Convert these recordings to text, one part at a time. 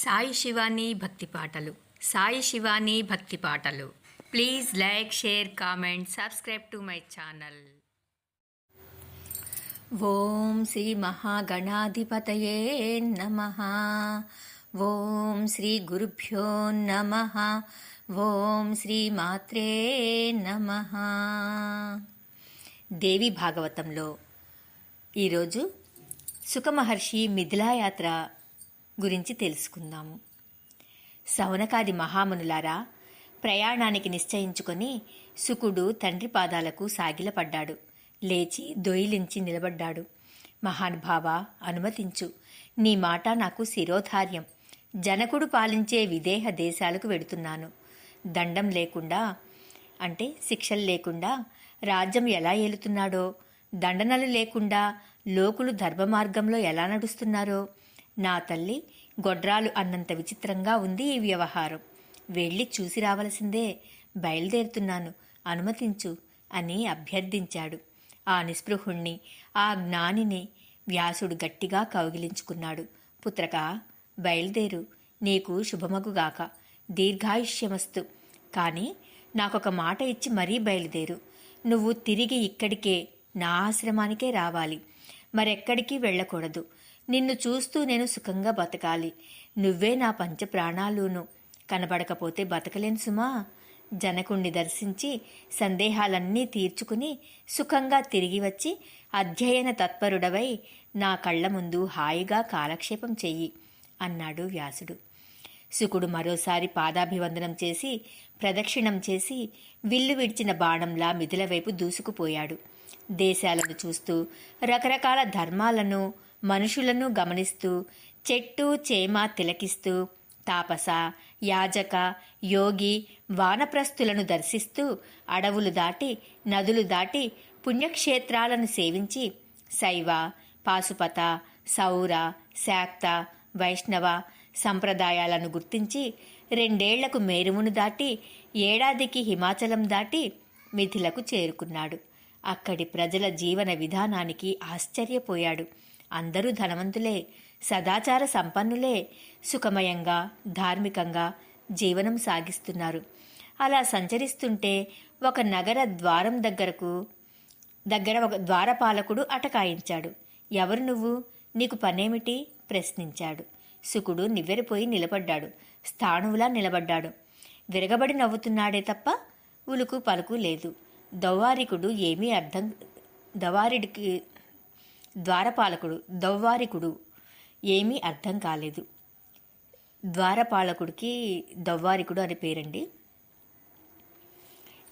సాయి శివాని భక్తి పాటలు. సాయి శివాని భక్తి పాటలు. Please like, share, comment, subscribe to my channel. Om Shri మహాగణాధిపతయే నమః. ఓం శ్రీ గురుభ్యో నమః. ఓం శ్రీ మాత్రే నమః. దేవి భాగవతంలో ఈరోజు సుఖమహర్షి మిథిలాయాత్ర గురించి తెలుసుకుందాము. శౌనకాది మహామునులారా, ప్రయాణానికి నిశ్చయించుకొని శుకుడు తండ్రి పాదాలకు సాగిలపడ్డాడు. లేచి దొయిలించి నిలబడ్డాడు. మహానుభావ, అనుమతించు. నీ మాట నాకు శిరోధార్యం. జనకుడు పాలించే విదేహ దేశాలకు వెడుతున్నాను. దండం లేకుండా అంటే శిక్షలు లేకుండా రాజ్యం ఎలా ఏలుతున్నాడో, దండనలు లేకుండా లోకులు ధర్మమార్గంలో ఎలా నడుస్తున్నారో, నా తల్లి గొడ్రాలు అన్నంత విచిత్రంగా ఉంది ఈ వ్యవహారం. వెళ్ళి చూసి రావలసిందే. బయలుదేరుతున్నాను, అనుమతించు అని అభ్యర్థించాడు. ఆ నిస్పృహుణ్ణి, ఆ జ్ఞానిని వ్యాసుడు గట్టిగా కౌగిలించుకున్నాడు. పుత్రకా, బయలుదేరు. నీకు శుభమగుగాక. దీర్ఘాయుష్యమస్తు. కాని నాకొక మాట ఇచ్చి మరీ బయలుదేరు. నువ్వు తిరిగి ఇక్కడికే, నా ఆశ్రమానికే రావాలి. మరెక్కడికి వెళ్ళకూడదు. నిన్ను చూస్తూ నేను సుఖంగా బతకాలి. నువ్వే నా పంచప్రాణాలును. కనబడకపోతే బతకలేను సుమా. జనకుణ్ణి దర్శించి సందేహాలన్నీ తీర్చుకుని సుఖంగా తిరిగి వచ్చి అధ్యయన తత్పరుడవై నా కళ్ల ముందు హాయిగా కాలక్షేపం చెయ్యి అన్నాడు వ్యాసుడు. శుకుడు మరోసారి పాదాభివందనం చేసి ప్రదక్షిణం చేసి విల్లు విడిచిన బాణంలా మిథిల వైపు దూసుకుపోయాడు. దేశాలను చూస్తూ రకరకాల ధర్మాలను, మనుషులను గమనిస్తూ చెట్టు చేమ తిలకిస్తూ తాపస, యాజక, యోగి, వానప్రస్థులను దర్శిస్తూ అడవులు దాటి నదులు దాటి పుణ్యక్షేత్రాలను సేవించి శైవ, పాశుపత, సౌర, శాక్త, వైష్ణవ సంప్రదాయాలను గుర్తించి 2 ఏళ్లకు మేరుమును దాటి ఏడాదికి హిమాచలం దాటి మిథిలకు చేరుకున్నాడు. అక్కడి ప్రజల జీవన విధానానికి ఆశ్చర్యపోయాడు. అందరూ ధనవంతులే, సదాచార సంపన్నులే, సుఖమయంగా ధార్మికంగా జీవనం సాగిస్తున్నారు. అలా సంచరిస్తుంటే ఒక నగర ద్వారం దగ్గర ఒక ద్వారపాలకుడు అటకాయించాడు. ఎవరు నువ్వు? నీకు పనేమిటి? ప్రశ్నించాడు. శుకుడు నివ్వెరపోయి నిలబడ్డాడు. స్థాణువులా నిలబడ్డాడు. విరగబడి నవ్వుతున్నాడే తప్ప ఉలుకు పలుకు లేదు. ద్వారపాలకుడు ఏమీ అర్థం కాలేదు. ద్వారపాలకుడికి దౌవారికుడు అని పేరండి.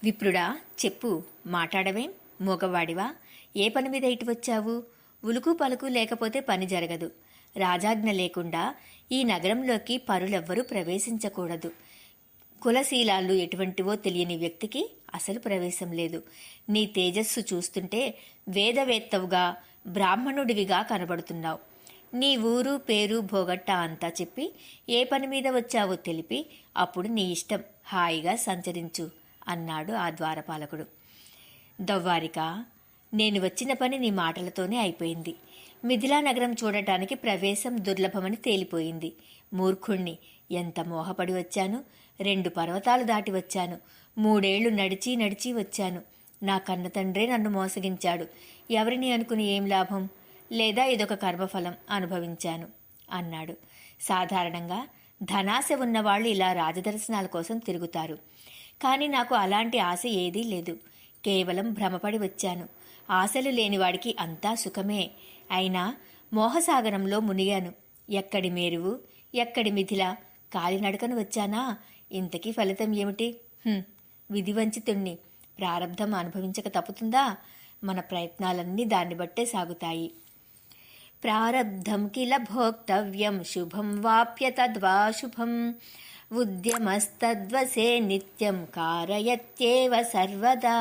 విప్రుడా, చెప్పు, మాట్లాడవేం? మూగవాడివా? ఏ పని మీద ఇటు వచ్చావు? ఉలుకు పలుకు లేకపోతే పని జరగదు. రాజాజ్ఞ లేకుండా ఈ నగరంలోకి పరులెవ్వరూ ప్రవేశించకూడదు. కులశీలాలు ఎటువంటివో తెలియని వ్యక్తికి అసలు ప్రవేశం లేదు. నీ తేజస్సు చూస్తుంటే వేదవేత్తవుగా, బ్రాహ్మణుడివిగా కనబడుతున్నావు. నీ ఊరు పేరు భోగట్టా అంతా చెప్పి ఏ పని మీద వచ్చావో తెలిపి అప్పుడు నీ ఇష్టం, హాయిగా సంచరించు అన్నాడు ఆ ద్వారపాలకుడు. దవ్వారిక, నేను వచ్చిన పని నీ మాటలతోనే అయిపోయింది. మిథిలా నగరం చూడటానికి ప్రవేశం దుర్లభమని తేలిపోయింది. మూర్ఖుణ్ణి, ఎంత మోహపడి వచ్చాను. 2 పర్వతాలు దాటి వచ్చాను. 3 ఏళ్లు నడిచి వచ్చాను. నా కన్న తండ్రే నన్ను మోసగించాడు. ఎవరిని అనుకుని ఏం లాభం? లేదా ఇదొక కర్మఫలం అనుభవించాను అన్నాడు. సాధారణంగా ధనాశ ఉన్నవాళ్లు ఇలా రాజదర్శనాల కోసం తిరుగుతారు. కానీ నాకు అలాంటి ఆశ ఏదీ లేదు. కేవలం భ్రమపడి వచ్చాను. ఆశలు లేనివాడికి అంతా సుఖమే. అయినా మోహసాగరంలో మునిగాను. ఎక్కడి మేరువు, ఎక్కడి మిథిల, కాలినడకను వచ్చానా? ఇంతకీ ఫలితం ఏమిటి? విధివంచితుణ్ణి. ప్రారబ్ధం అనుభవించక తప్పుతుందా? మన ప్రయత్నాలన్నీ దాన్ని బట్టే సాగుతాయి. ప్రారబ్ధం కిల భోక్తవ్యం, శుభం వాప్య తద్వా శుభం, ఉద్యమస్తద్వసే నిత్యం కారయత్యేవ సర్వదా.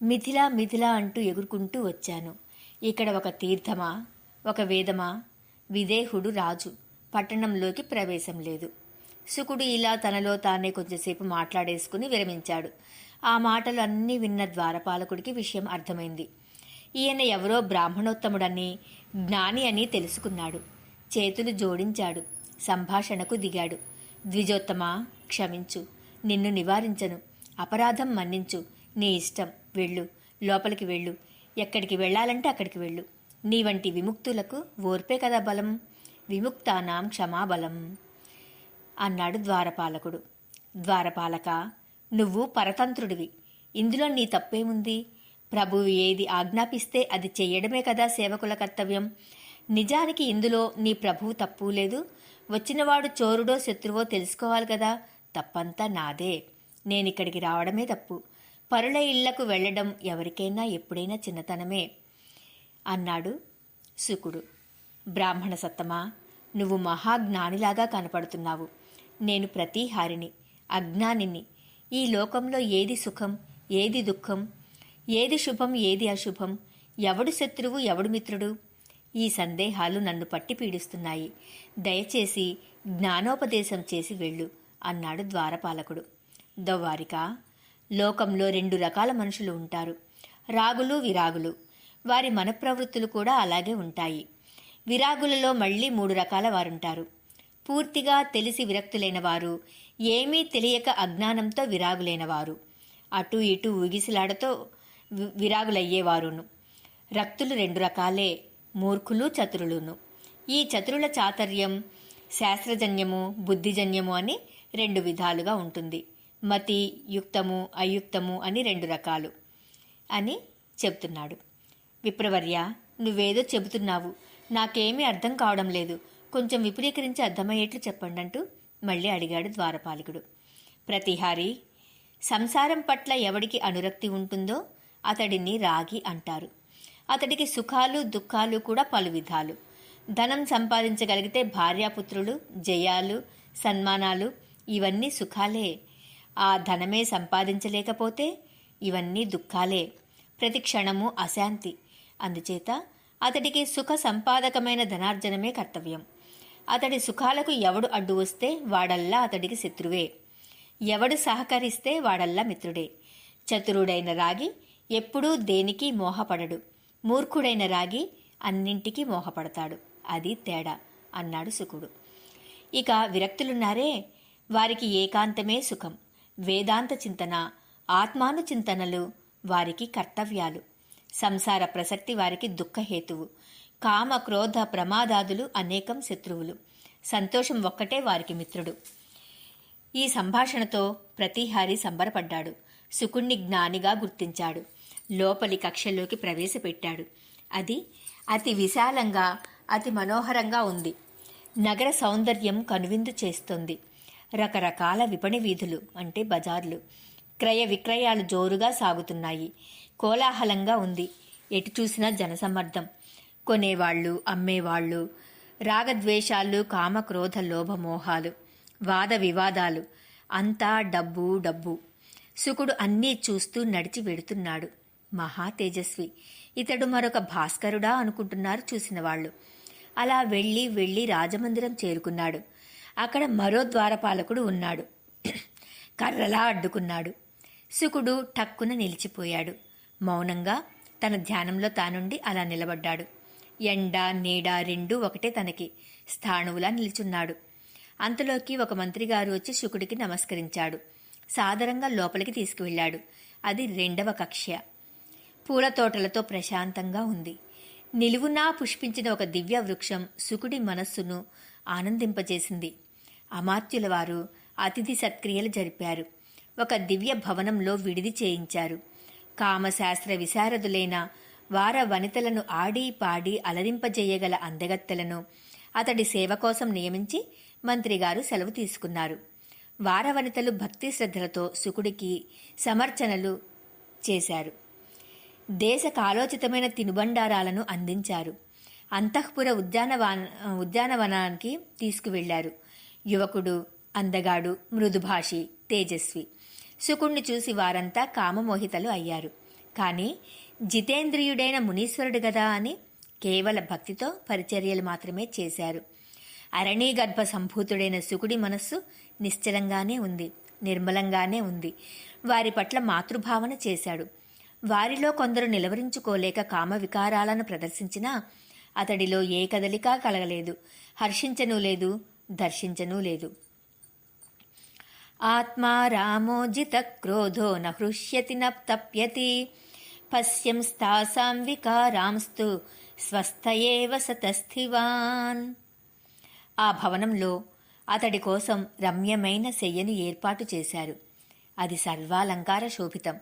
మిథిలా మిథిలా అంటూ ఎగురుకుంటూ వచ్చాను. ఇక్కడ ఒక తీర్థమా, ఒక వేదమా? విదేహుడు రాజు, పట్టణంలోకి ప్రవేశం లేదు. శుకుడు ఇలా తనలో తానే కొంచెంసేపు మాట్లాడేసుకుని విరమించాడు. ఆ మాటలు అన్నీ విన్న ద్వారపాలకుడికి విషయం అర్థమైంది. ఈయన ఎవరో బ్రాహ్మణోత్తముడని, జ్ఞాని అని తెలుసుకున్నాడు. చేతులు జోడించాడు. సంభాషణకు దిగాడు. ద్విజోత్తమా, క్షమించు, నిన్ను నివారించను, అపరాధం మన్నించు, నీ ఇష్టం, వెళ్ళు, లోపలికి వెళ్ళు, ఎక్కడికి వెళ్ళాలంటే అక్కడికి వెళ్ళు. నీ వంటి విముక్తులకు ఓర్పే కదా బలం, విముక్తానాం క్షమాబలం అన్నాడు ద్వారపాలకుడు. ద్వారపాలక, నువ్వు పరతంత్రుడివి, ఇందులో నీ తప్పేముంది? ప్రభువు ఏది ఆజ్ఞాపిస్తే అది చెయ్యడమే కదా సేవకుల కర్తవ్యం. నిజానికి ఇందులో నీ ప్రభువు తప్పు లేదు. వచ్చినవాడు చోరుడో శత్రువో తెలుసుకోవాలి కదా. తప్పంతా నాదే, నేనిక్కడికి రావడమే తప్పు. పరుల ఇళ్లకు వెళ్లడం ఎవరికైనా ఎప్పుడైనా చిన్నతనమే అన్నాడు శుకుడు. బ్రాహ్మణ సత్తమా, నువ్వు మహాజ్ఞానిలాగా కనపడుతున్నావు. నేను ప్రతీహారిని, అజ్ఞానిని. ఈ లోకంలో ఏది సుఖం, ఏది దుఃఖం, ఏది శుభం, ఏది అశుభం, ఎవడు శత్రువు, ఎవడు మిత్రుడు? ఈ సందేహాలు నన్ను పట్టి పీడిస్తున్నాయి. దయచేసి జ్ఞానోపదేశం చేసి వెళ్ళు అన్నాడు ద్వారపాలకుడు. దౌవారిక, లోకంలో 2 రకాల మనుషులు ఉంటారు, రాగులు, విరాగులు. వారి మనప్రవృత్తులు కూడా అలాగే ఉంటాయి. విరాగులలో మళ్ళీ 3 రకాల వారుంటారు. పూర్తిగా తెలిసి విరక్తులైన వారు, ఏమీ తెలియక అజ్ఞానంతో విరాగులైనవారు, అటు ఇటు ఊగిసిలాడతో విరాగులయ్యేవారును. రక్తులు 2 రకాలే, మూర్ఖులు, చతురులును. ఈ చతురుల చాతుర్యం శాస్త్రజన్యము, బుద్ధిజన్యము అని 2 విధాలుగా ఉంటుంది. మతి, యుక్తము, అయుక్తము అని 2 రకాలు అని చెప్తున్నాడు. విప్రవర్య, నువ్వేదో చెబుతున్నావు, నాకేమీ అర్థం కావడం లేదు, కొంచెం విపులీకరించి అర్థమయ్యేట్లు చెప్పండి అంటూ మళ్ళీ అడిగాడు ద్వారపాలకుడు. ప్రతిహారి, సంసారం పట్ల ఎవడికి అనురక్తి ఉంటుందో అతడిని రాగి అంటారు. అతడికి సుఖాలు దుఃఖాలు కూడా పలు విధాలు. ధనం సంపాదించగలిగితే భార్యాపుత్రులు, జయాలు, సన్మానాలు ఇవన్నీ సుఖాలే. ఆ ధనమే సంపాదించలేకపోతే ఇవన్నీ దుఃఖాలే. ప్రతి క్షణము అశాంతి. అందుచేత అతడికి సుఖ సంపాదకమైన ధనార్జనమే కర్తవ్యం. అతడి సుఖాలకు ఎవడు అడ్డు వస్తే వాడల్లా అతడికి శత్రువే, ఎవడు సహకరిస్తే వాడల్లా మిత్రుడే. చతురుడైన రాగి ఎప్పుడూ దేనికి మోహపడడు, మూర్ఖుడైన రాగి అన్నింటికీ మోహపడతాడు. అది తేడా అన్నాడు శుకుడు. ఇక విరక్తులున్నారే, వారికి ఏకాంతమే సుఖం. వేదాంత చింతన, ఆత్మాను చింతనలు వారికి కర్తవ్యాలు. సంసార ప్రసక్తి వారికి దుఃఖహేతువు. కామ, క్రోధ, ప్రమాదాదులు అనేకం శత్రువులు. సంతోషం ఒక్కటే వారికి మిత్రుడు. ఈ సంభాషణతో ప్రతిహారి సంబరపడ్డాడు. శుకుణ్ణి జ్ఞానిగా గుర్తించాడు. లోపలి కక్షలోకి ప్రవేశపెట్టాడు. అది అతి విశాలంగా, అతి మనోహరంగా ఉంది. నగర సౌందర్యం కనువిందు చేస్తోంది. రకరకాల విపణి వీధులు అంటే బజార్లు, క్రయ విక్రయాలు జోరుగా సాగుతున్నాయి. కోలాహలంగా ఉంది. ఎటు చూసినా జనసమ్మర్దం. కొనేవాళ్లు, అమ్మేవాళ్లు, రాగద్వేషాలు, కామక్రోధ లోభమోహాలు, వాద వివాదాలు, అంతా డబ్బు డబ్బు. శుకుడు అన్నీ చూస్తూ నడిచి వెడుతున్నాడు. మహా తేజస్వి, ఇతడు మరొక భాస్కరుడా అనుకుంటున్నారు చూసినవాళ్లు. అలా వెళ్ళి రాజమందిరం చేరుకున్నాడు. అక్కడ మరో ద్వారపాలకుడు ఉన్నాడు. కర్రలా అడ్డుకున్నాడు. శుకుడు టక్కున నిలిచిపోయాడు. మౌనంగా తన ధ్యానంలో తానుండి అలా నిలబడ్డాడు. ఎండ నీడ రెండూ ఒకటే తనకి. స్థాణువులా నిల్చున్నాడు. అంతలోకి ఒక మంత్రిగారు వచ్చి శుకుడికి నమస్కరించాడు. సాదరంగా లోపలికి తీసుకువెళ్లాడు. అది 2వ కక్ష. పూల తోటలతో ప్రశాంతంగా ఉంది. నిలువునా పుష్పించిన ఒక దివ్య వృక్షం శుకుడి మనస్సును ఆనందింపజేసింది. అమాత్యుల వారు అతిథి సత్క్రియలు జరిపారు. ఒక దివ్య భవనంలో విడిది చేయించారు. కామశాస్త్ర విశారదులైన వార వనితలను ఆడి పాడి అలరింపజేయగల అందగత్తెలను అతడి సేవ కోసం నియమించి మంత్రిగారు సెలవు తీసుకున్నారు. వారవనితలు భక్తి శ్రద్ధలతో శుకుడికి సమర్చనలు చేశారు. దేశ కాలోచితమైన తినుబండారాలను అందించారు. అంతఃపుర ఉద్యానవనానికి తీసుకువెళ్లారు. యువకుడు, అందగాడు, మృదుభాషి, తేజస్వి. శుకుణ్ణి చూసి వారంతా కామమోహితలు అయ్యారు. కాని జితేంద్రియుడైన మునీశ్వరుడు గదా అని కేవల భక్తితో పరిచర్యలు మాత్రమే చేశారు. అరణీగర్భ సంభూతుడైన శుకుడి మనస్సు నిశ్చలంగానే ఉంది, నిర్మలంగానే ఉంది. వారి పట్ల మాతృభావన చేశాడు. వారిలో కొందరు నిలవరించుకోలేక కామ వికారాలను ప్రదర్శించినా అతడిలో ఏ కదలికా కలగలేదు. హర్షించనూ లేదు, దర్శించనూ లేదు. ఆత్మా రామోజిత క్రోధో న హృష్యతి న తప్యతి పశ్యంస్తాసాం వికారాంస్తు స్వస్థయేవ సతస్థివాన్. ఆ భవనంలో అతడి కోసం రమ్యమైన శయ్యను ఏర్పాటు చేశారు. అది సర్వాలంకార శోభితం.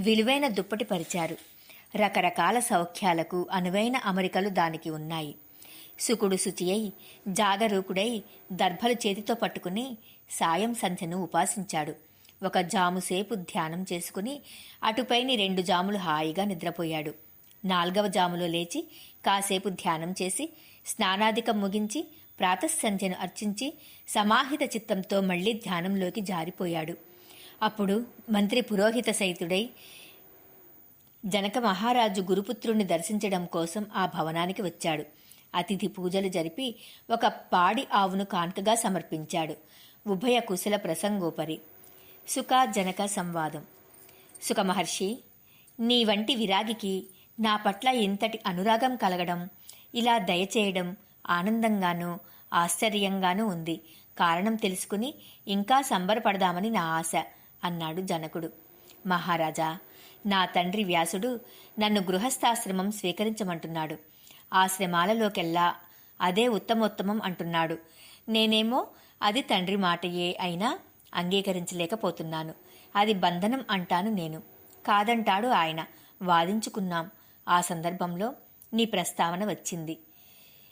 విలువైన దుప్పటి పరిచారు. రకరకాల సౌఖ్యాలకు అనువైన అమరికలు దానికి ఉన్నాయి. శుకుడు శుచి అయి జాగరూకుడై దర్భలు చేతితో పట్టుకుని సాయం సంధ్యను ఉపాసించాడు. ఒక జాముసేపు ధ్యానం చేసుకుని అటుపైని 2 జాములు హాయిగా నిద్రపోయాడు. 4వ జాములో లేచి కాసేపు ధ్యానం చేసి స్నానాధికం ముగించి ప్రాతఃసంధ్యను అర్చించి సమాహిత చిత్తంతో మళ్లీ ధ్యానంలోకి జారిపోయాడు. అప్పుడు మంత్రి పురోహిత సహితుడై జనక మహారాజు గురుపుత్రుణ్ణి దర్శించడం కోసం ఆ భవనానికి వచ్చాడు. అతిథి పూజలు జరిపి ఒక పాడి ఆవును కానుకగా సమర్పించాడు. ఉభయ కుశల ప్రసంగోపరి. సుఖ జనక సంవాదం. సుఖమహర్షి, నీ వంటి విరాగికి నా పట్ల ఇంతటి అనురాగం కలగడం, ఇలా దయచేయడం ఆనందంగానూ ఆశ్చర్యంగానూ ఉంది. కారణం తెలుసుకుని ఇంకా సంబరపడదామని నా ఆశ అన్నాడు జనకుడు. మహారాజా, నా తండ్రి వ్యాసుడు నన్ను గృహస్థాశ్రమం స్వీకరించమంటున్నాడు. ఆశ్రమాలలోకెల్లా అదే ఉత్తమోత్తమం అంటున్నాడు. నేనేమో అది తండ్రి మాటయే అయినా అంగీకరించలేకపోతున్నాను. అది బంధనం అంటాను నేను, కాదంటాడు ఆయన. వాదించుకున్నాం. ఆ సందర్భంలో నీ ప్రస్తావన వచ్చింది.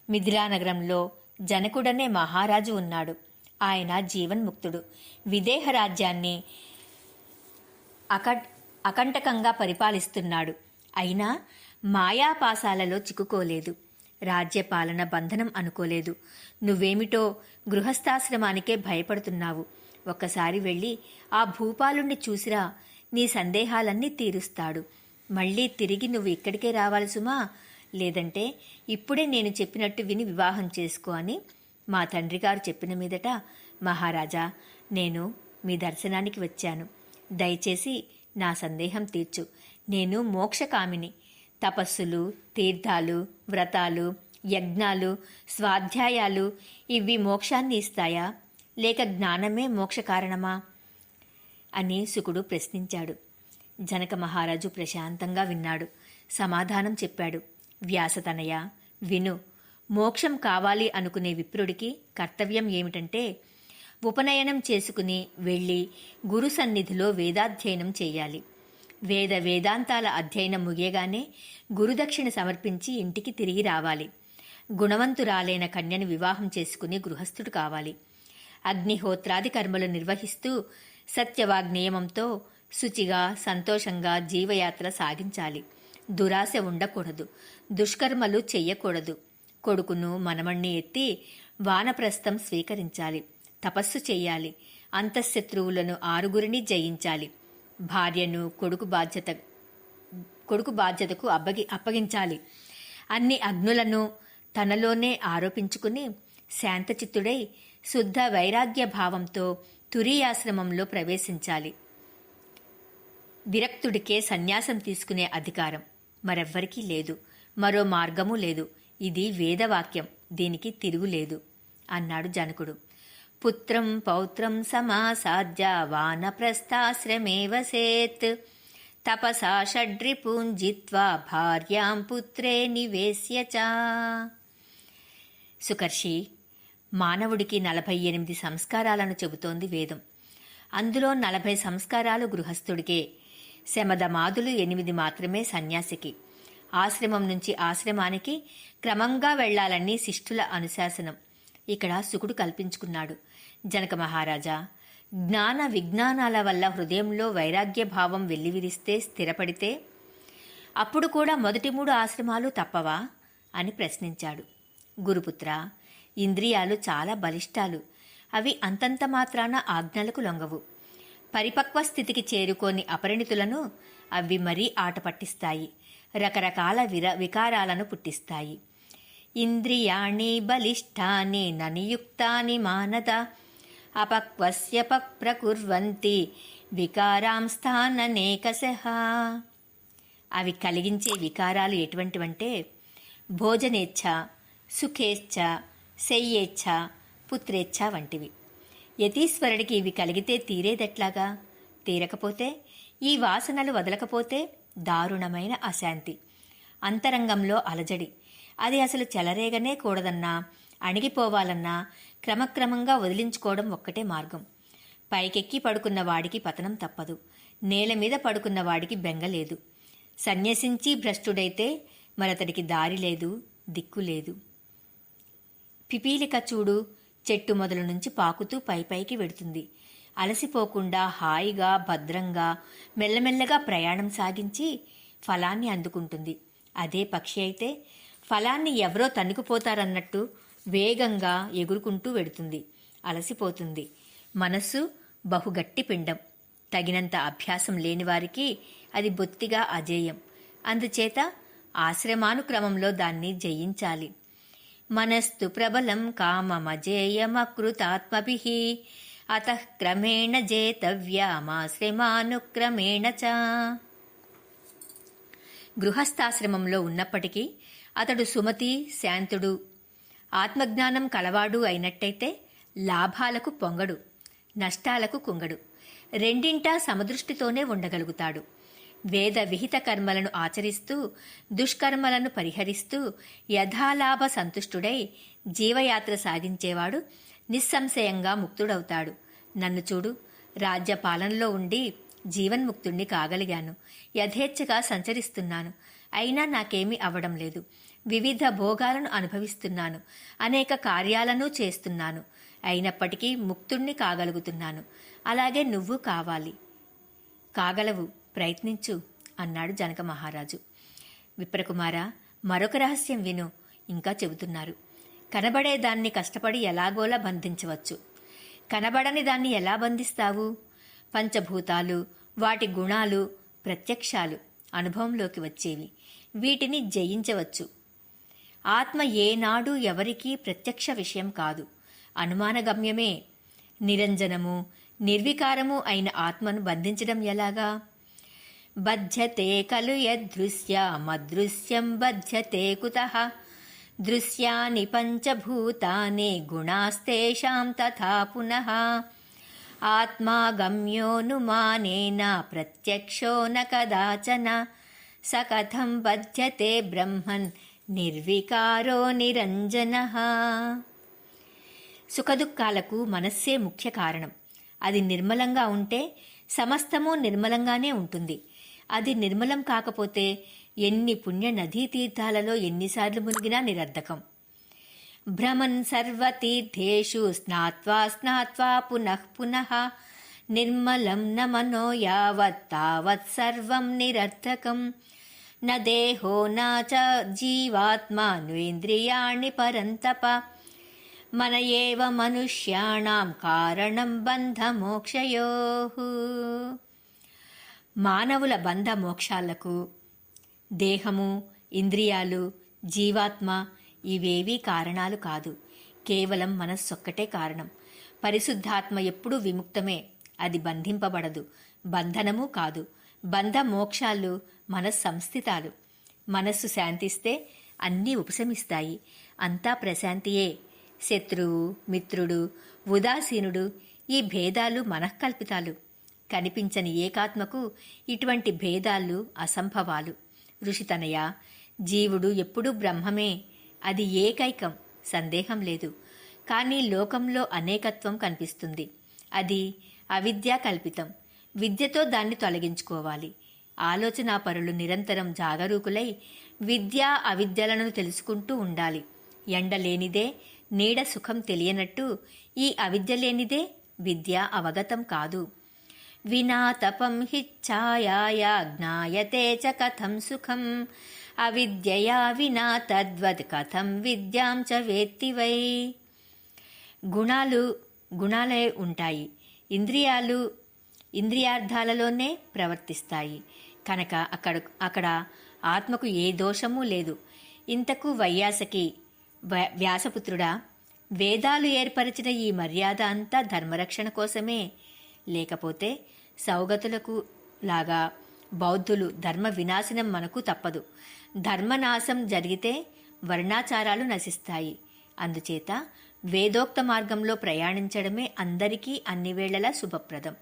మిథిలానగరంలో జనకుడనే మహారాజు ఉన్నాడు. ఆయన జీవన్ముక్తుడు. విదేహ రాజ్యాన్ని అకంటకంగా పరిపాలిస్తున్నాడు. అయినా మాయాపాసాలలో చిక్కుకోలేదు. రాజ్యపాలన బంధనం అనుకోలేదు. నువ్వేమిటో గృహస్థాశ్రమానికే భయపడుతున్నావు. ఒక్కసారి వెళ్ళి ఆ భూపాలుణ్ణి చూసిరా, నీ సందేహాలన్నీ తీరుస్తాడు. మళ్ళీ తిరిగి నువ్వు ఇక్కడికే రావాలి సుమా. లేదంటే ఇప్పుడే నేను చెప్పినట్టు విని వివాహం చేసుకో అని మా తండ్రి గారు చెప్పిన మీదట, మహారాజా, నేను మీ దర్శనానికి వచ్చాను. దయచేసి నా సందేహం తీర్చు. నేను మోక్షకామిని. తపస్సులు, తీర్థాలు, వ్రతాలు, యజ్ఞాలు, స్వాధ్యాయాలు ఇవి మోక్షాన్ని ఇస్తాయా, లేక జ్ఞానమే మోక్ష కారణమా అని శుకుడు ప్రశ్నించాడు. జనక మహారాజు ప్రశాంతంగా విన్నాడు. సమాధానం చెప్పాడు. వ్యాసతనయ, విను. మోక్షం కావాలి అనుకునే విప్రుడికి కర్తవ్యం ఏమిటంటే ఉపనయనం చేసుకుని వెళ్ళి గురు సన్నిధిలో వేదాధ్యయనం చేయాలి. వేదాంతాల అధ్యయనం ముగియగానే గురుదక్షిణ సమర్పించి ఇంటికి తిరిగి రావాలి. గుణవంతురాలైన కన్యను వివాహం చేసుకుని గృహస్థుడు కావాలి. అగ్నిహోత్రాది కర్మలు నిర్వహిస్తూ సత్యవాగ్నియమంతో శుచిగా సంతోషంగా జీవయాత్ర సాగించాలి. దురాశ ఉండకూడదు. దుష్కర్మలు చెయ్యకూడదు. కొడుకును మనమణ్ణి ఎత్తి వానప్రస్థం స్వీకరించాలి. తపస్సు చెయ్యాలి. అంతఃశత్రువులను 6 జయించాలి. భార్యను కొడుకు బాధ్యతకు అప్పగించాలి. అన్ని అగ్నులను తనలోనే ఆరోపించుకుని శాంతచిత్తుడై శుద్ధ వైరాగ్య భావంతో తురీయాశ్రమంలో ప్రవేశించాలి. విరక్తుడికే సన్యాసం తీసుకునే అధికారం మరెవ్వరికీ లేదు. మరో మార్గమూ లేదు. ఇది వేదవాక్యం. దీనికి తిరుగులేదు అన్నాడు జనకుడు. పుత్రం పౌత్రం సమాసాద్య వానప్రస్థాశ్రమే వసేత్ తపసా షడ్రిపూన్ జిత్వా భార్యాం పుత్రే నివేశ్య చ. సుకర్షి, మానవుడికి 48 సంస్కారాలను చెబుతోంది వేదం. అందులో 40 సంస్కారాలు గృహస్థుడికే. శమదమాదులు 8 మాత్రమే సన్యాసికి. ఆశ్రమం నుంచి ఆశ్రమానికి క్రమంగా వెళ్లాలని శిష్టుల అనుశాసనం. ఇక్కడ శుకుడు కల్పించుకున్నాడు. జనక మహారాజా, జ్ఞాన విజ్ఞానాల వల్ల హృదయంలో వైరాగ్య భావం వెల్లివిరిస్తే స్థిరపడితే అప్పుడు కూడా మొదటి 3 ఆశ్రమాలు తప్పవా అని ప్రశ్నించాడు. గురుపుత్ర, ఇంద్రియాలు చాలా బలిష్టాలు. అవి అంతంత మాత్రాన ఆజ్ఞలకు లొంగవు. పరిపక్వ స్థితికి చేరుకోని అపరిణితులను అవి మరీ ఆట పట్టిస్తాయి. రకరకాల వికారాలను పుట్టిస్తాయి. ఇంద్రియాణి బలిష్టాని ననియుక్తాని మానద అపక్వస్య ప్రకుర్వంతి వికారాంస్థాననేకశః. అవి కలిగించే వికారాలు ఎటువంటివంటే భోజనేచ్ఛ, సుఖేచ్ఛ, శయ్యేచ్ఛ, పుత్రేచ్ఛ వంటివి. యతీశ్వరుడికి ఇవి కలిగితే తీరేదెట్లాగా? తీరకపోతే, ఈ వాసనలు వదలకపోతే దారుణమైన అశాంతి, అంతరంగంలో అలజడి. అది అసలు చెలరేగనే కూడదన్నా, అణిగిపోవాలన్నా క్రమక్రమంగా వదిలించుకోవడం ఒక్కటే మార్గం. పైకెక్కి పడుకున్న వాడికి పతనం తప్పదు. నేల మీద పడుకున్న వాడికి బెంగలేదు. సన్యసించి భ్రష్టుడైతే మరతడికి దారి లేదు, దిక్కు లేదు. పిపీలిక చూడు, చెట్టు మొదలు నుంచి పాకుతూ పైపైకి వెడుతుంది. అలసిపోకుండా హాయిగా భద్రంగా మెల్లమెల్లగా ప్రయాణం సాగించి ఫలాన్ని అందుకుంటుంది. అదే పక్షి అయితే ఫలాన్ని ఎవరో తన్నుకుపోతారన్నట్టు వేగంగా ఎగురుకుంటూ వెడుతుంది. అలసిపోతుంది. మనస్సు బహుగట్టి పిండం. తగినంత అభ్యాసం లేనివారికి అది బొత్తిగా అజేయం. అందుచేత ఆశ్రమానుక్రమంలో దాన్ని జయించాలి. మనస్తు ప్రబలం కామమజేయమకృతాత్మభిః అతః క్రమేణ జేతవ్యామాశ్రమానుక్రమేణ చ. గృహస్థాశ్రమంలో ఉన్నప్పటికీ అతడు సుమతి, శాంతుడు, ఆత్మజ్ఞానం కలవాడు అయినట్టయితే లాభాలకు పొంగడు, నష్టాలకు కుంగడు. రెండింటా సమదృష్టితోనే ఉండగలుగుతాడు. వేద విహిత కర్మలను ఆచరిస్తూ దుష్కర్మలను పరిహరిస్తూ యథాలాభ సంతుష్టుడై జీవయాత్ర సాగించేవాడు నిస్సంశయంగా ముక్తుడవుతాడు. నన్ను చూడు, రాజ్య పాలనలో ఉండి జీవన్ముక్తుణ్ణి కాగలిగాను. యథేచ్ఛగా సంచరిస్తున్నాను. అయినా నాకేమీ అవడం లేదు. వివిధ భోగాలను అనుభవిస్తున్నాను. అనేక కార్యాలను చేస్తున్నాను. అయినప్పటికీ ముక్తుణ్ణి కాగలుగుతున్నాను. అలాగే నువ్వు కావాలి. కాగలవు, ప్రయత్నించు అన్నాడు జనక మహారాజు. విప్రకుమార, మరొక రహస్యం విను. ఇంకా చెబుతున్నారు. కనబడే దాన్ని కష్టపడి ఎలాగోలా బంధించవచ్చు. కనబడని దాన్ని ఎలా బంధిస్తావు? పంచభూతాలు, వాటి గుణాలు, ప్రత్యక్షాలు అనుభవంలోకి వచ్చేవి. వీటిని జయించవచ్చు. ఆత్మ ఏనాడు ఎవరికీ ప్రత్యక్ష విషయం కాదు, అనుమానగమ్యమే. నిరంజనము, నిర్వికారము అయిన ఆత్మను బంధించడం ఎలాగా? బధ్యతే ఖలు యదృశ్యమదృశ్యం బధ్యతే కుతః దృశ్యాని పంచభూతాని గుణాస్తేషాం తథా పునః ఆత్మాగమ్యోనుమానేన ప్రత్యక్షో న కదాచన స కథం బధ్యతే బ్రహ్మన్ నిర్వికారో నిరంజనః. సుఖదుఖాలకు మనస్సే ముఖ్య కారణం. అది నిర్మలంగా ఉంటే సమస్తము నిర్మలంగానే ఉంటుంది. అది నిర్మలం కాకపోతే ఎన్ని పుణ్య నదీ తీర్థాలలో ఎన్నిసార్లు మునిగినా నిరర్ధకం. భ్రమన్ సర్వతీర్థేషు స్నాత్వా స్నాత్వా పునః పునః నిర్మలం న మనో యావత్ తావత్ సర్వం నిరర్ధకం న దేహో న చ జీవాత్మా నేంద్రియాణి పరంతప మన ఏవ మనుష్యాణం కారణం బంధమోక్షయోః. మానవుల బంధ మోక్షాలకు దేహము, ఇంద్రియాలు, జీవాత్మ ఇవేవీ కారణాలు కాదు. కేవలం మనస్సొక్కటే కారణం. పరిశుద్ధాత్మ ఎప్పుడూ విముక్తమే. అది బంధింపబడదు, బంధనము కాదు. బంధ మోక్షాలు మనస్సంస్థితాలు. మనస్సు శాంతిస్తే అన్నీ ఉపశమిస్తాయి. అంతా ప్రశాంతియే. శత్రువు, మిత్రుడు, ఉదాసీనుడు ఈ భేదాలు మనఃకల్పితాలు. కనిపించని ఏకాత్మకు ఇటువంటి భేదాలు అసంభవాలు. ఋషితనయ, జీవుడు ఎప్పుడూ బ్రహ్మమే. అది ఏకైకం, సందేహం లేదు. కానీ లోకంలో అనేకత్వం కనిపిస్తుంది. అది అవిద్యా కల్పితం. విద్యతో దాన్ని తొలగించుకోవాలి. ఆలోచనాపరులు నిరంతరం జాగరూకులై విద్యా అవిద్యలను తెలుసుకుంటూ ఉండాలి. ఎండ లేనిదే నీడ సుఖం తెలియనట్టు ఈ అవిద్య లేనిదే విద్య అవగతం కాదు. వినా తపం హిచ్ఛాయాయ జ్ఞాయతే చ కథం సుఖం అవిద్యయా వినా తద్వత్ కథం విద్యాం చ వేత్తి వై. గుణాలే ఉంటాయి. ఇంద్రియాలు ఇంద్రియార్థాలలోనే ప్రవర్తిస్తాయి. కనుక అక్కడ ఆత్మకు ఏ దోషమూ లేదు. ఇంతకు వైయాసకి, వ్యాసపుత్రుడా, వేదాలు ఏర్పరిచిన ఈ మర్యాద అంతా ధర్మరక్షణ కోసమే. లేకపోతే సౌగతులకు లాగా బౌద్ధులు ధర్మ వినాశనం మనకు తప్పదు. ధర్మనాశం జరిగితే వర్ణాచారాలు నశిస్తాయి. అందుచేత వేదోక్త మార్గంలో ప్రయాణించడమే అందరికీ అన్ని వేళలా శుభప్రదం.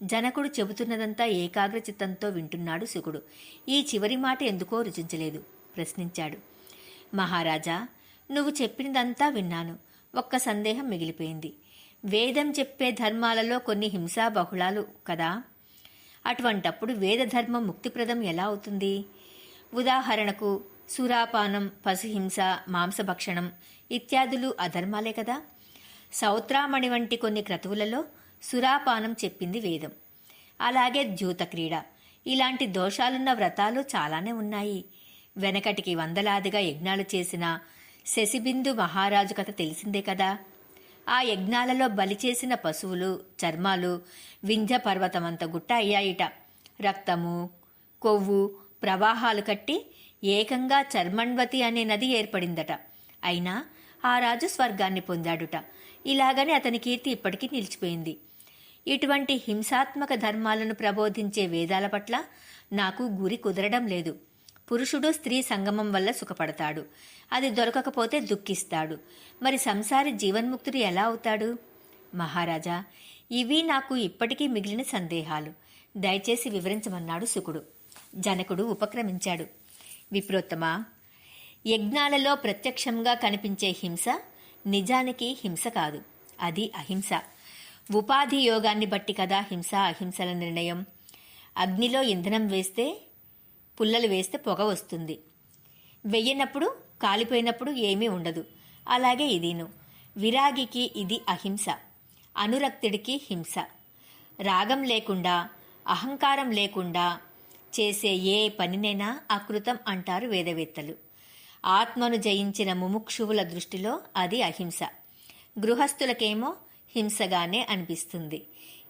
జనకుడు చెబుతున్నదంతా ఏకాగ్ర చిత్తంతో వింటున్నాడు శుకుడు. ఈ చివరి మాట ఎందుకో రుచించలేదు. ప్రశ్నించాడు. మహారాజా, నువ్వు చెప్పినదంతా విన్నాను. ఒక్క సందేహం మిగిలిపోయింది. వేదం చెప్పే ధర్మాలలో కొన్ని హింసా బహుళాలు కదా. అటువంటప్పుడు వేదధర్మం ముక్తిప్రదం ఎలా అవుతుంది? ఉదాహరణకు సురాపానం, పశుహింస, మాంసభక్షణం ఇత్యాదులు అధర్మాలే కదా. సౌత్రామణి వంటి కొన్ని క్రతువులలో సురాపానం చెప్పింది వేదం. అలాగే ద్యూతక్రీడ ఇలాంటి దోషాలున్న వ్రతాలు చాలానే ఉన్నాయి. వెనకటికి వందలాదిగా యజ్ఞాలు చేసిన శశిబిందు మహారాజు కథ తెలిసిందే కదా. ఆ యజ్ఞాలలో బలి చేసిన పశువులు చర్మాలు వింధ్య పర్వతమంత గుట్ట అయ్యాయిట. రక్తము, కొవ్వు ప్రవాహాలు కట్టి ఏకంగా చర్మణ్వతి అనే నది ఏర్పడిందట. అయినా ఆ రాజు స్వర్గాన్ని పొందాడుట. ఇలాగని అతని కీర్తి ఇప్పటికీ నిలిచిపోయింది. ఇటువంటి హింసాత్మక ధర్మాలను ప్రబోధించే వేదాల పట్ల నాకు గురి కుదరడం లేదు. పురుషుడు స్త్రీ సంగమం వల్ల సుఖపడతాడు. అది దొరకకపోతే దుఃఖిస్తాడు. మరి సంసారి జీవన్ముక్తుడు ఎలా అవుతాడు? మహారాజా, ఇవి నాకు ఇప్పటికీ మిగిలిన సందేహాలు. దయచేసి వివరించమన్నాడు శుకుడు. జనకుడు ఉపక్రమించాడు. విప్రోత్తమా, యజ్ఞాలలో ప్రత్యక్షంగా కనిపించే హింస నిజానికి హింస కాదు. అది అహింస. ఉపాధి యోగాన్ని బట్టి కదా హింస అహింసల నిర్ణయం. అగ్నిలో ఇంధనం వేస్తే, పుల్లలు వేస్తే పొగ వస్తుంది. వెయ్యనప్పుడు, కాలిపోయినప్పుడు ఏమీ ఉండదు. అలాగే ఇదీను. విరాగికి ఇది అహింస, అనురక్తుడికి హింస. రాగం లేకుండా, అహంకారం లేకుండా చేసే ఏ పనినైనా అకృతం అంటారు వేదవేత్తలు. ఆత్మను జయించిన ముముక్షువుల దృష్టిలో అది అహింస. గృహస్థులకేమో హింసగానే అనిపిస్తుంది.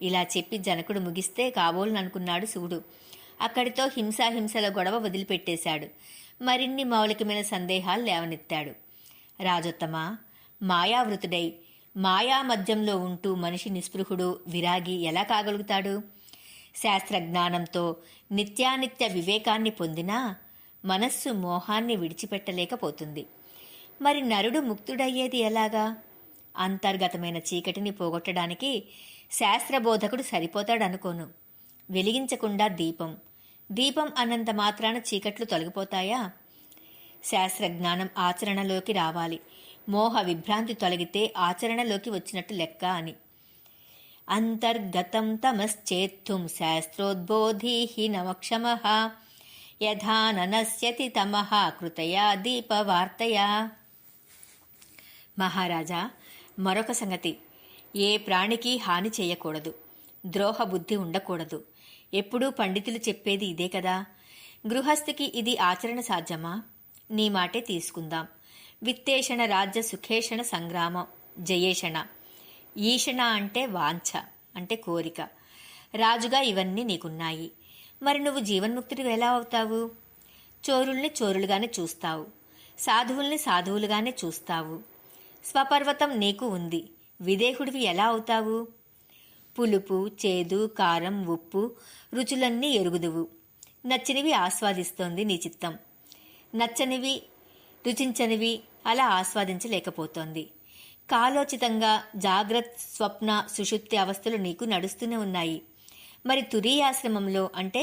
ఇలా చెప్పి జనకుడు ముగిస్తే కాబోలుననుకున్నాడు శివుడు. అక్కడితో హింసాహింసల గొడవ వదిలిపెట్టేశాడు. మరిన్ని మౌలికమైన సందేహాలు లేవనెత్తాడు. రాజోత్తమ, మాయావృతుడై మాయా మధ్యంలో ఉంటూ మనిషి నిస్పృహుడు, విరాగి ఎలా కాగలుగుతాడు? శాస్త్రజ్ఞానంతో నిత్యానిత్య వివేకాన్ని పొందినా మనస్సు మోహాన్ని విడిచిపెట్టలేకపోతుంది. మరి నరుడు ముక్తుడయ్యేది ఎలాగా? అంతర్గతమైన చీకటిని పోగొట్టడానికి శాస్త్రబోధకుడు సరిపోతాడనుకోను. వెలిగించకుండా దీపం, దీపం అన్నంత మాత్రాన చీకట్లు తొలగిపోతాయా? శాస్త్రజ్ఞానం ఆచరణలోకి రావాలి. మోహ విభ్రాంతి తొలగితే ఆచరణలోకి వచ్చినట్టు లెక్క అని. అంతర్గతం తమశ్చేత్తుం శాస్త్రోద్బోధీహి నమక్షమః యథా ననశ్యతి తమః కృతయా దీపవార్తయా. మహారాజా, మరొక సంగతి. ఏ ప్రాణికి హాని చేయకూడదు, ద్రోహ బుద్ధి ఉండకూడదు. ఎప్పుడూ పండితులు చెప్పేది ఇదే కదా. గృహస్థికి ఇది ఆచరణ సాధ్యమా? నీ మాటే తీసుకుందాం. విత్తేషణ రాజ్య సుఖేషణ సంగ్రామం జయేషణ. ఈషణ అంటే వాంఛ, అంటే కోరిక. రాజుగా ఇవన్నీ నీకున్నాయి. మరి నువ్వు జీవన్ముక్తుడివి ఎలా అవుతావు? చోరుల్ని చోరులుగానే చూస్తావు, సాధువుల్ని సాధువులుగానే చూస్తావు. స్వపర్వతం నీకు ఉంది. విదేహుడివి ఎలా అవుతావు? పులుపు, చేదు, కారం, ఉప్పు రుచులన్నీ ఎరుగుదువు. నచ్చినవి ఆస్వాదిస్తోంది నీ చిత్తం. నచ్చనివి, రుచించనివి అలా ఆస్వాదించలేకపోతోంది. కాలోచితంగా జాగ్రత్త, స్వప్న, సుషుప్తి అవస్థలు నీకు నడుస్తూనే ఉన్నాయి. మరి తురీయాశ్రమంలో అంటే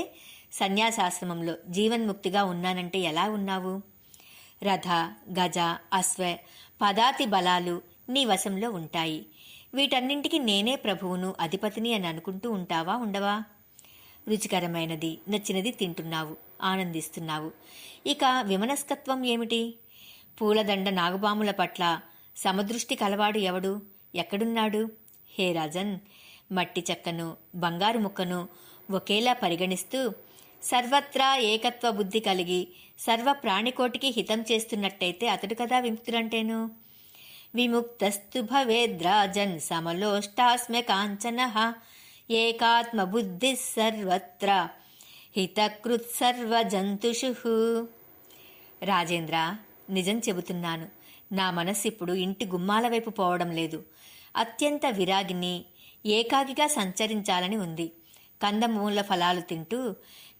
సన్యాసాశ్రమంలో జీవన్ముక్తిగా ఉన్నానంటే ఎలా ఉన్నావు? రథ, గజ, అశ్వ, పదాతి బలాలు నీ వశంలో ఉంటాయి. వీటన్నింటికి నేనే ప్రభువును, అధిపతిని అని అనుకుంటూ ఉంటావా, ఉండవా? రుచికరమైనది, నచ్చినది తింటున్నావు, ఆనందిస్తున్నావు. ఇక విమనస్కత్వం ఏమిటి? పూలదండ నాగుపాముల పట్ల సమదృష్టి కలవాడు ఎవడు? ఎక్కడున్నాడు? హే రాజన్, మట్టి చెక్కను, బంగారు ముక్కను ఒకేలా పరిగణిస్తూ సర్వత్రా ఏకత్వ బుద్ధి కలిగి సర్వ ప్రాణికోటికి హితం చేస్తున్నట్టయితే అతడు కదా విముక్తుడంటేను. విముక్తస్తు భవేద్రాజన్ సమలోష్టాస్మ్య కాంచనః ఏకాత్మబుద్ధి సర్వత్ర హితకృత్ సర్వజంతుషు. రాజేంద్ర, నిజం చెబుతున్నాను. నా మనస్సు ఇప్పుడు ఇంటి గుమ్మాల వైపు పోవడం లేదు. అత్యంత విరాగిని, ఏకాకిగా సంచరించాలని ఉంది. కందమూల ఫలాలు తింటూ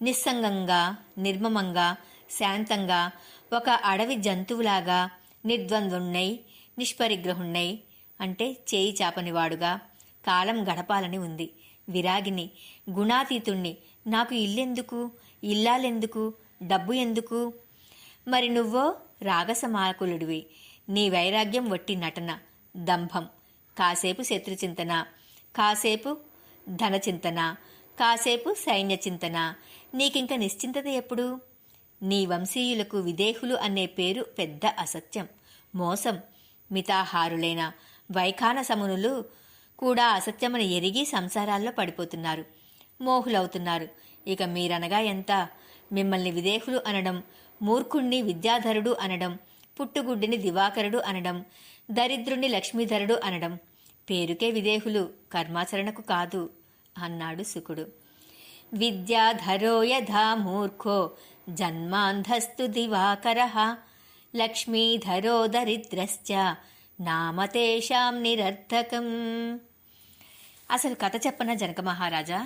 నిస్సంగంగా, నిర్మమంగా, శాంతంగా ఒక అడవి జంతువులాగా నిర్ద్వంద్వుణ్ణై, నిష్పరిగ్రహుణ్ణై, అంటే చేయి చాపనివాడుగా కాలం గడపాలని ఉంది. విరాగిని, గుణాతీతుణ్ణి. నాకు ఇల్లెందుకు, ఇల్లాలెందుకు, డబ్బు ఎందుకు? మరి నువ్వో రాగసమాకులుడివి. నీ వైరాగ్యం వట్టి నటన, దంభం. కాసేపు శత్రుచింతన, కాసేపు ధనచింతన, కాసేపు సైన్యచింతన. నీకింక నిశ్చింతత ఎప్పుడు? నీ వంశీయులకు విదేహులు అనే పేరు పెద్ద అసత్యం, మోసం. మితాహారులైన వైఖాన సమునులు కూడా అసత్యమని ఎరిగి సంసారాల్లో పడిపోతున్నారు, మోహులవుతున్నారు. ఇక మీరనగా ఎంత? మిమ్మల్ని విదేహులు అనడం, మూర్ఖుణ్ణి విద్యాధరుడు అనడం, పుట్టుగుడ్డిని దివాకరుడు అనడం, దరిద్రుణ్ణి లక్ష్మీధరుడు అనడం. పేరుకే విదేహులు, కర్మాచరణకు కాదు అన్నాడు శుకుడు. విద్యాధరో యథా మూర్ఖో జన్మాంధస్తు దివాకరః లక్ష్మీధరో దరిద్రశ్చ నామతేషాం నిరర్థకం. అసలు కథ చెప్పన జనక మహారాజా?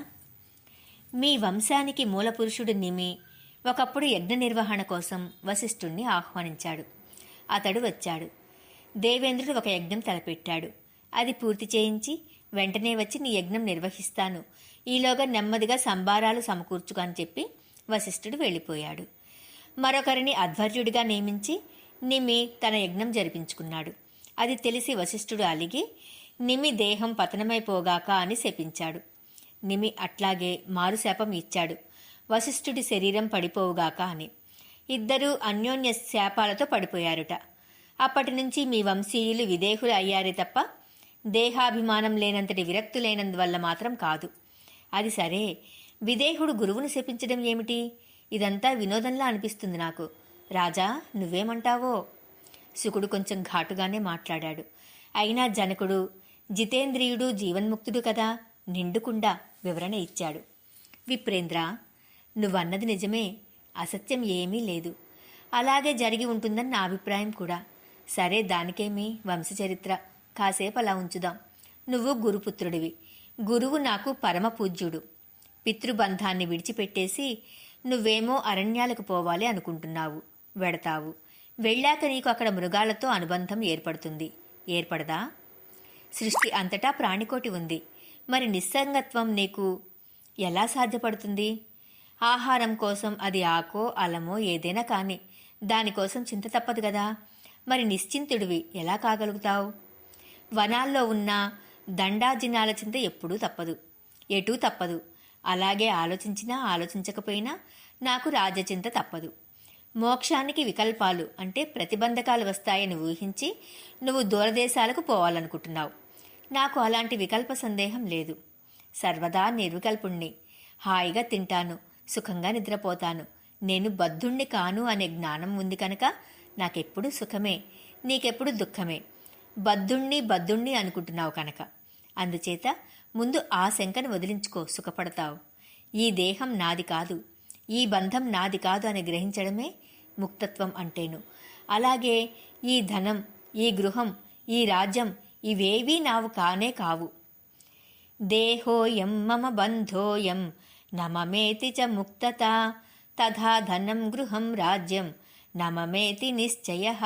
మీ వంశానికి మూలపురుషుడు నిమి ఒకప్పుడు యజ్ఞ నిర్వహణ కోసం వశిష్ఠుణ్ణి ఆహ్వానించాడు. అతడు వచ్చాడు. దేవేంద్రుడు ఒక యజ్ఞం తలపెట్టాడు. అది పూర్తి చేయించి వెంటనే వచ్చి నీ యజ్ఞం నిర్వహిస్తాను, ఈలోగా నెమ్మదిగా సంబారాలు సమకూర్చుకు అని చెప్పి వశిష్ఠుడు వెళ్ళిపోయాడు. మరొకరిని అధ్వర్యుడిగా నియమించి నిమి తన యజ్ఞం జరిపించుకున్నాడు. అది తెలిసి వశిష్ఠుడు అలిగి నిమి దేహం పతనమైపోగాక అని శపించాడు. నిమి అట్లాగే మారుశాపం ఇచ్చాడు, వశిష్ఠుడి శరీరం పడిపోవుగాక అని. ఇద్దరూ అన్యోన్య శాపాలతో పడిపోయారుట. అప్పటి నుంచి మీ వంశీయులు విదేహులు అయ్యారే తప్ప దేహాభిమానం లేనంతటి విరక్తులైనందువల్ల మాత్రం కాదు. అది సరే, విదేహుడు గురువును శపించడం ఏమిటి? ఇదంతా వినోదంలా అనిపిస్తుంది నాకు. రాజా, నువ్వేమంటావో? శుకుడు కొంచెం ఘాటుగానే మాట్లాడాడు. అయినా జనకుడు జితేంద్రియుడు, జీవన్ముక్తుడు కదా, నిండుకుండా వివరణ ఇచ్చాడు. విప్రేంద్ర, నువ్వన్నది నిజమే, అసత్యం ఏమీ లేదు. అలాగే జరిగి ఉంటుందని నా అభిప్రాయం కూడా. సరే, దానికేమీ, వంశచరిత్ర కాసేపు అలా ఉంచుదాం. నువ్వు గురుపుత్రుడివి, గురువు నాకు పరమ పూజ్యుడు. పితృబంధాన్ని విడిచిపెట్టేసి నువ్వేమో అరణ్యాలకు పోవాలి అనుకుంటున్నావు, వెడతావు. వెళ్ళాక నీకు అక్కడ మృగాలతో అనుబంధం ఏర్పడుతుంది, ఏర్పడదా? సృష్టి అంతటా ప్రాణికోటి ఉంది, మరి నిస్సంగత్వం నీకు ఎలా సాధ్యపడుతుంది? ఆహారం కోసం అది ఆకో అలమో ఏదైనా కాని దానికోసం చింత తప్పదు కదా. మరి నిశ్చింతుడివి ఎలా కాగలుగుతావు? వనాల్లో ఉన్న దండాజినాల చింత ఎప్పుడూ తప్పదు, ఎటూ తప్పదు. అలాగే ఆలోచించినా ఆలోచించకపోయినా నాకు రాజ్యచింత తప్పదు. మోక్షానికి వికల్పాలు అంటే ప్రతిబంధకాలు వస్తాయని ఊహించి నువ్వు దూరదేశాలకు పోవాలనుకుంటున్నావు. నాకు అలాంటి వికల్ప సందేహం లేదు. సర్వదా నిర్వికల్పుణ్ణి. హాయిగా తింటాను, సుఖంగా నిద్రపోతాను. నేను బద్ధుణ్ణి కాను అనే జ్ఞానం ఉంది కనుక నాకెప్పుడు సుఖమే, నీకెప్పుడు దుఃఖమే. బద్ధుణ్ణి అనుకుంటున్నావు కనుక. అందుచేత ముందు ఆ శంకను వదిలించుకో, సుఖపడతావు. ఈ దేహం నాది కాదు, ఈ బంధం నాది కాదు అని గ్రహించడమే ముక్తత్వం అంటేను. అలాగే ఈ ధనం, ఈ గృహం, ఈ రాజ్యం ఇవేవీ నావు కానే కావు. దేహోయం మమ బంధోయం నమమేతి చ ముక్తత తథా ధనం గృహం రాజ్యం నమమేతి నిశ్చయః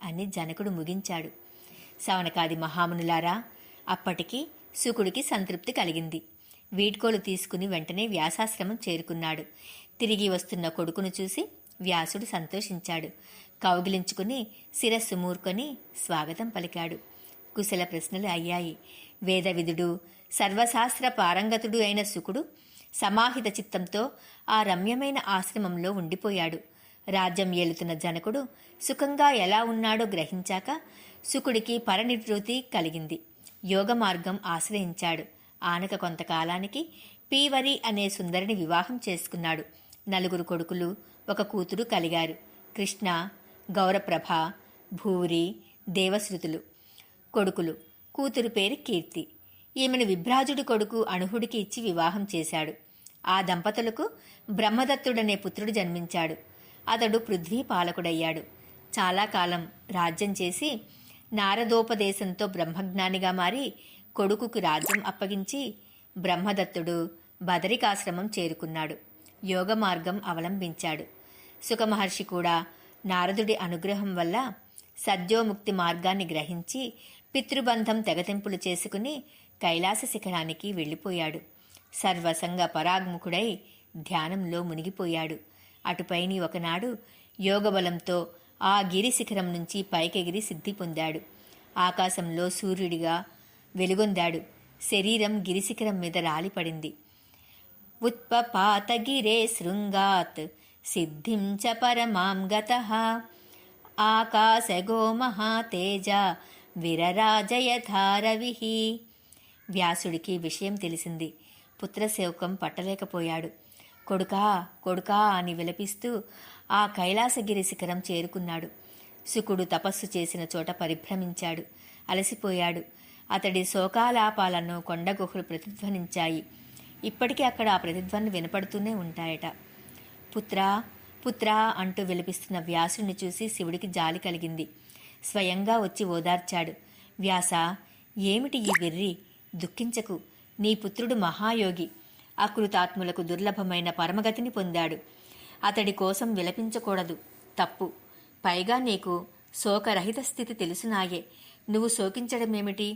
అని జనకుడు ముగించాడు. సవనకాది మహామునులారా, అప్పటికి శుకుడికి సంతృప్తి కలిగింది. వీడ్కోలు తీసుకుని వెంటనే వ్యాసాశ్రమం చేరుకున్నాడు. తిరిగి వస్తున్న కొడుకును చూసి వ్యాసుడు సంతోషించాడు. కౌగిలించుకుని శిరస్సు మూర్కొని స్వాగతం పలికాడు. కుశల ప్రశ్నలు అయ్యాయి. వేదవిదుడు, సర్వశాస్త్ర పారంగతుడు అయిన శుకుడు సమాహిత చిత్తంతో ఆ రమ్యమైన ఆశ్రమంలో ఉండిపోయాడు. రాజ్యం ఏలుతున్న జనకుడు సుఖంగా ఎలా ఉన్నాడో గ్రహించాక శుకుడికి పరనివృత్తి కలిగింది. యోగ మార్గం ఆశ్రయించాడు. ఆనక కొంతకాలానికి పీవరి అనే సుందరిని వివాహం చేసుకున్నాడు. 4 కొడుకులు, 1 కూతురు కలిగారు. కృష్ణ, గౌరప్రభ, భూరి, దేవశ్రుతులు కొడుకులు. కూతురు పేరు కీర్తి. ఈమెను విభ్రాజుడి కొడుకు అణుహుడికి ఇచ్చి వివాహం చేశాడు. ఆ దంపతులకు బ్రహ్మదత్తుడనే పుత్రుడు జన్మించాడు. అతడు పృథ్వీ పాలకుడయ్యాడు. చాలా కాలం రాజ్యం చేసి నారదోపదేశంతో బ్రహ్మజ్ఞానిగా మారి కొడుకుకు రాజ్యం అప్పగించి బ్రహ్మదత్తుడు బదరికాశ్రమం చేరుకున్నాడు. యోగ మార్గం అవలంబించాడు. సుఖమహర్షి కూడా నారదుడి అనుగ్రహం వల్ల సద్యోముక్తి మార్గాన్ని గ్రహించి పితృబంధం తెగతెంపులు చేసుకుని కైలాస శిఖరానికి వెళ్ళిపోయాడు. సర్వసంగ పరాగ్ముఖుడై ధ్యానంలో మునిగిపోయాడు. అటుపైని ఒకనాడు యోగబలంతో ఆ గిరి శిఖరం నుంచి పైకెగిరి సిద్ధి పొందాడు. ఆకాశంలో సూర్యుడిగా వెలుగొందాడు. శరీరం గిరిశిఖరం మీద రాలిపడింది. ఉత్పపాతగిరే శృంగాత్ సిద్ధిం చ పరమాం గతః ఆకాశగో మహాతేజ విరరాజయథారవిః. వ్యాసుడికి విషయం తెలిసింది. పుత్రశోకం పట్టలేకపోయాడు. కొడుకా కొడుకా అని విలపిస్తూ ఆ కైలాసగిరి శిఖరం చేరుకున్నాడు. శుకుడు తపస్సు చేసిన చోట పరిభ్రమించాడు. అలసిపోయాడు. అతడి శోకాలాపాలను కొండగుహలు ప్రతిధ్వనించాయి. ఇప్పటికీ అక్కడ ఆ ప్రతిధ్వనులు వినపడుతూనే ఉంటాయట. పుత్రా పుత్రా అంటూ విలపిస్తున్న వ్యాసుడిని చూసి శివుడికి జాలి కలిగింది. స్వయంగా వచ్చి ఓదార్చాడు. వ్యాస, ఏమిటి ఈ వెర్రి? దుఃఖించకు. నీ పుత్రుడు మహాయోగి. అకృతాత్ములకు దుర్లభమైన పరమగతిని పొందాడు. అతడి కోసం విలపించకూడదు, తప్పు. పైగా నీకు శోకరహిత స్థితి తెలుసునాయే. నువ్వు శోకించడమేమిటి?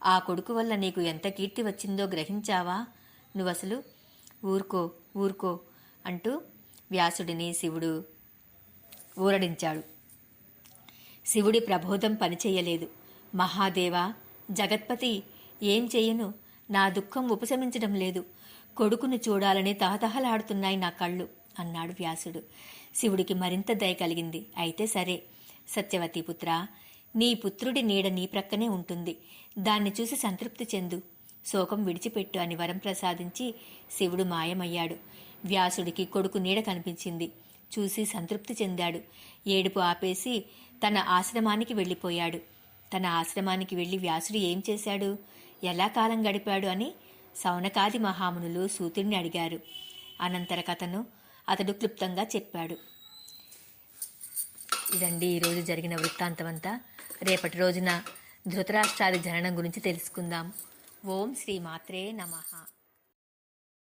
ఆ కొడుకు వల్ల నీకు ఎంత కీర్తి వచ్చిందో గ్రహించావా? నువ్వసలు ఊరుకో ఊరుకో అంటూ వ్యాసుడిని శివుడు ఊరడించాడు. శివుడి ప్రబోధం పనిచేయలేదు. మహాదేవా, జగత్పతి, ఏం చెయ్యను? నా దుఃఖం ఉపశమించడం లేదు. కొడుకును చూడాలని తహతహలాడుతున్నాయి నా కళ్ళు అన్నాడు వ్యాసుడు. శివుడికి మరింత దయ కలిగింది. అయితే సరే, సత్యవతి పుత్ర, నీ పుత్రుడి నీడ నీ ప్రక్కనే ఉంటుంది. దాన్ని చూసి సంతృప్తి చెందు. శోకం విడిచిపెట్టు అని వరం ప్రసాదించి శివుడు మాయమయ్యాడు. వ్యాసుడికి కొడుకు నీడ కనిపించింది. చూసి సంతృప్తి చెందాడు. ఏడుపు ఆపేసి తన ఆశ్రమానికి వెళ్ళిపోయాడు. తన ఆశ్రమానికి వెళ్ళి వ్యాసుడు ఏం చేశాడు, ఎలా కాలం గడిపాడు అని సౌనకాది మహామునులు సూతుడిని అడిగారు. అనంతర కథను అతడు క్లుప్తంగా చెప్పాడు. ఇదండి ఈరోజు జరిగిన వృత్తాంతమంతా. రేపటి రోజున ధృతరాష్ట్రాది జననం గురించి తెలుసుకుందాం. ఓం శ్రీ మాత్రే నమః.